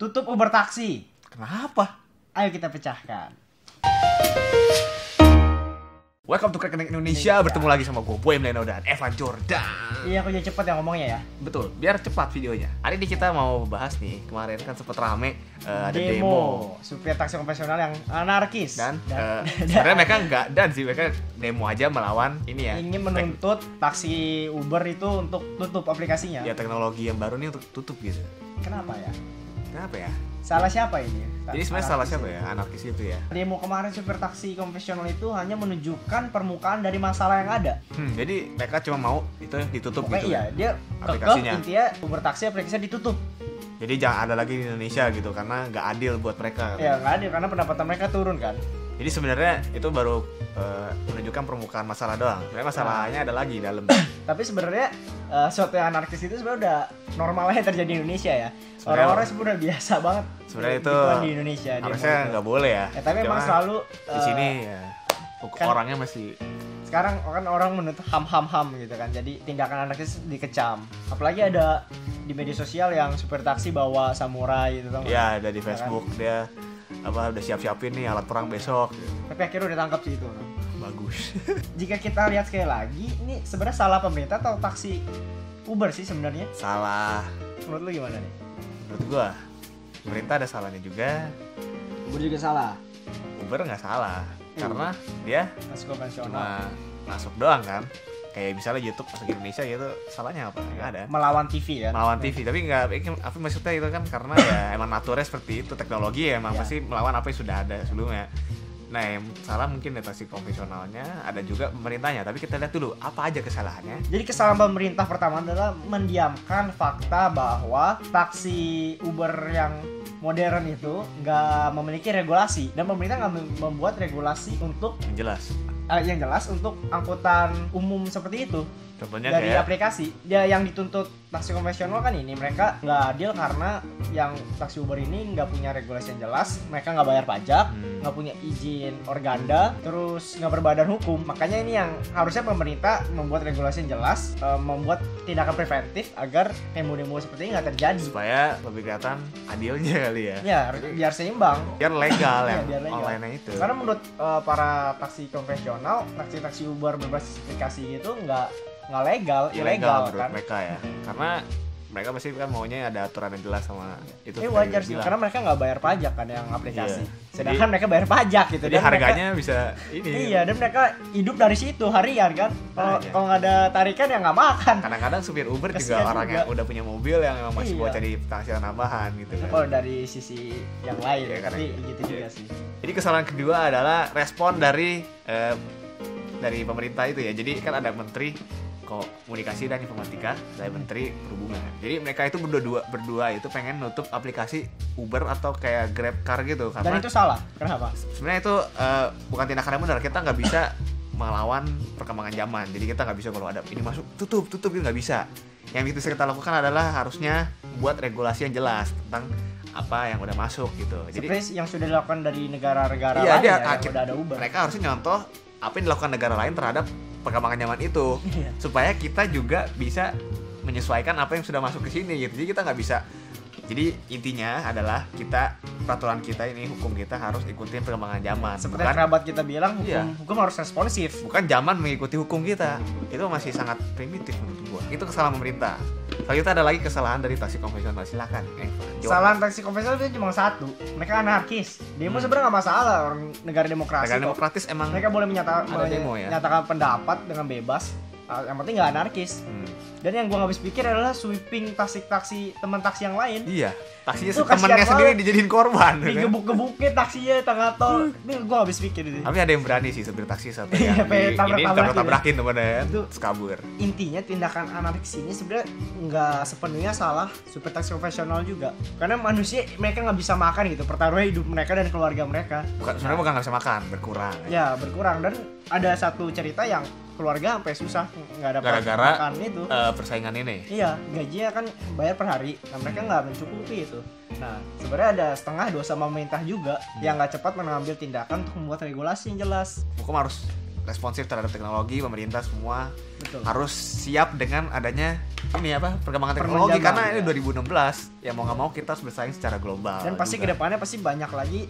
tutup Uber taksi. Kenapa? Ayo kita pecahkan. Welcome to Crackling Indonesia. Bertemu lagi sama gue, Boy Mleno dan Evan Jordan. Iya, aku jadi cepet ya ngomongnya ya. Betul, biar cepat videonya. Hari ini kita mau bahas nih, kemarin kan sempet rame ada demo supir taksi konvensional yang anarkis. Dan sebenarnya mereka mereka demo aja melawan ini ya. Ingin menuntut taksi Uber itu untuk tutup aplikasinya. Ya, teknologi yang baru nih untuk tutup gitu. Kenapa ya? Kenapa ya? Salah siapa ini? Jadi sebenarnya salah siapa ya? Anarkis itu ya. Demo kemarin supir taksi konvensional itu hanya menunjukkan permukaan dari masalah yang ada. Jadi mereka cuma mau itu ditutup. Pokoknya gitu. Iya, dia aplikasinya. Intinya Uber taksi aplikasinya ditutup. Jadi jangan ada lagi di Indonesia gitu karena nggak adil buat mereka. Ya nggak adil karena pendapatan mereka turun kan. Jadi sebenarnya itu baru menunjukkan permukaan masalah doang. Sebenarnya masalahnya ada lagi dalam. Tapi sebenarnya suatu yang anarkis itu sebenarnya udah normalnya terjadi di Indonesia ya. Orang-orang sebenarnya biasa banget. Sebenarnya itu di Indonesia. Harusnya nggak boleh ya. Tapi memang selalu di sini ya kan, orangnya masih. Sekarang kan orang menuntut ham gitu kan. Jadi tindakan anarkis dikecam. Apalagi ada di media sosial yang supir taksi bawa samurai gitu kan. Iya, ada di Facebook kan? Dia udah siap-siapin nih alat perang besok. Tapi akhirnya udah tangkap sih itu. Bagus. Jika kita lihat sekali lagi, ini sebenarnya salah pemerintah atau taksi Uber sih sebenarnya? Salah. Menurut lu gimana nih? Menurut gua, pemerintah ada salahnya juga. Uber juga salah. Uber nggak salah, karena dia taksi konvensional cuma masuk doang kan. Kayak misalnya YouTube masuk Indonesia gitu, salahnya apa? Nggak ada. Melawan TV ya? Melawan TV, tapi nggak, apa maksudnya itu kan karena ya emang naturnya seperti itu, teknologi ya emang pasti melawan apa yang sudah ada sebelumnya. Nah, yang salah mungkin taksi konvensionalnya, ada juga pemerintahnya, tapi kita lihat dulu apa aja kesalahannya. Jadi kesalahan pemerintah pertama adalah mendiamkan fakta bahwa taksi Uber yang modern itu nggak memiliki regulasi, dan pemerintah nggak membuat regulasi untuk yang jelas untuk angkutan umum seperti itu. Contohnya dari kayak aplikasi dia yang dituntut taksi konvensional kan ini mereka nggak adil karena yang taksi Uber ini nggak punya regulasi yang jelas, mereka nggak bayar pajak, nggak punya izin organda, terus nggak berbadan hukum. Makanya ini yang harusnya pemerintah membuat regulasi yang jelas, membuat tindakan preventif agar demo-demo seperti ini nggak terjadi supaya lebih kelihatan adilnya kali ya. Ya biar seimbang, biar legal ya, biar legal. Online itu. Karena menurut para taksi konvensional, taksi Uber berbasis aplikasi gitu nggak legal, ilegal menurut kan mereka ya, karena mereka pasti kan maunya ada aturan yang jelas sama itu. Wajar sih, karena mereka nggak bayar pajak kan yang aplikasi. Sedangkan mereka bayar pajak gitu. Jadi dan harganya mereka, bisa ini. Iya, dan mereka hidup dari situ harian kan. Kalau nggak ada tarikan ya nggak makan. Kadang-kadang supir Uber juga orang yang udah punya mobil yang memang masih buat cari penghasilan tambahan gitu kan. Kalau dari sisi yang lain, tapi gitu juga sih. Jadi kesalahan kedua adalah respon dari pemerintah itu ya. Jadi kan ada menteri komunikasi dan informatika dari menteri perhubungan. Jadi mereka itu berdua itu pengen nutup aplikasi Uber atau kayak Grab Car gitu. Karena dan itu salah. Kenapa? Sebenarnya itu bukan tindakan yang benar. Kita nggak bisa melawan perkembangan zaman. Jadi kita nggak bisa kalau ada ini masuk tutup itu nggak bisa. Yang bisa kita lakukan adalah harusnya buat regulasi yang jelas tentang apa yang udah masuk gitu. Jadi seperti yang sudah dilakukan dari negara-negara lain yang udah ada Uber. Mereka harusnya nyontoh apa yang dilakukan negara lain terhadap perkembangan zaman itu, supaya kita juga bisa menyesuaikan apa yang sudah masuk ke sini gitu. Jadi kita nggak bisa. Jadi intinya adalah peraturan kita ini, hukum kita harus ikutin perkembangan zaman. Seperti kerabat kita bilang, hukum harus responsif. Bukan zaman mengikuti hukum kita. Itu masih sangat primitif menurut gua. Itu kesalahan pemerintah. Selanjutnya ada lagi kesalahan dari taksi konvensional. Silakan. Kesalahan taksi konvensional itu cuma satu. Mereka anarkis. Demo sebenarnya nggak masalah, orang negara demokrasi. Negara demokratis emang. Mereka boleh menyatakan pendapat dengan bebas. Yang penting nggak anarkis. Dan yang gue nggak habis pikir adalah sweeping taksi teman taksi yang lain. Iya, taksinya temennya sendiri dijadiin korban. Digebuk-gebukin taksinya tengah tol. Ini gue nggak habis pikir ini. Tapi ada yang berani sih supir taksi satu yang tabrak-tabrakin temennya, terus kabur. Intinya tindakan anarkis ini sebenarnya nggak sepenuhnya salah supir taksi konvensional juga. Karena manusia mereka nggak bisa makan gitu, pertaruhan hidup mereka dan keluarga mereka. Sebenarnya bukan nggak bisa makan, berkurang. Ya berkurang, dan ada satu cerita yang keluarga sampai susah nggak dapat makan itu. Persaingan ini. Iya, gajinya kan bayar per hari. Nah, mereka nggak mencukupi itu. Nah, sebenarnya ada setengah dosa pemerintah juga yang nggak cepat mengambil tindakan untuk membuat regulasi yang jelas. Hukum harus responsif terhadap teknologi, pemerintah semua Betul. harus siap dengan adanya ini apa perkembangan teknologi karena ini 2016 ya mau nggak mau kita harus bersaing secara global. Dan pasti juga. kedepannya pasti banyak lagi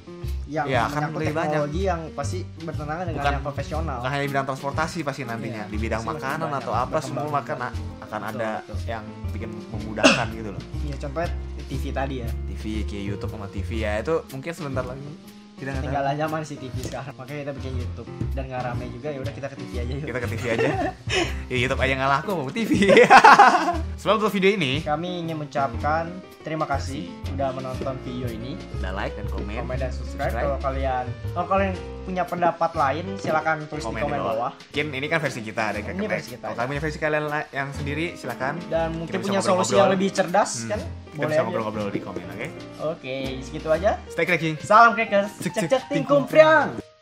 yang Ya, akan menyangkut lebih teknologi yang pasti bertentangan dengan yang profesional. Bukan hanya di bidang transportasi pasti nantinya, Iya, di bidang pasti makanan lebih atau banyak apa semua berkembang. makan akan Betul, ada betul. yang bikin memudahkan gitu loh. Iya, contohnya TV tadi ya. TV kayak YouTube sama TV ya itu mungkin sebentar lagi kita nggak tahu. Ketinggalan zaman sih TV sekarang. Makanya kita bikin YouTube dan nggak rame juga, ya udah kita ke TV aja yuk. Kita ke TV aja. Ya YouTube aja nggak laku mau TV. Sebelum tutup video ini, Kami ingin mengucapkan terima kasih udah menonton video ini. udah like dan komen. Komen dan subscribe. Kalau kalian punya pendapat lain silakan tulis di komen bawah. Mungkin ini kan versi kita ada Ini versi kita, Kalau kalian punya versi kalian yang sendiri silakan. Dan mungkin Kita bisa punya solusi ngobrol-ngobrol. yang lebih cerdas kan? Kita Boleh bisa aja. ngobrol-ngobrol di komen, oke? Oke, segitu aja. Stay cracking. Salam crackers. Cek, Cek cek, cek tingkum tingkum priang.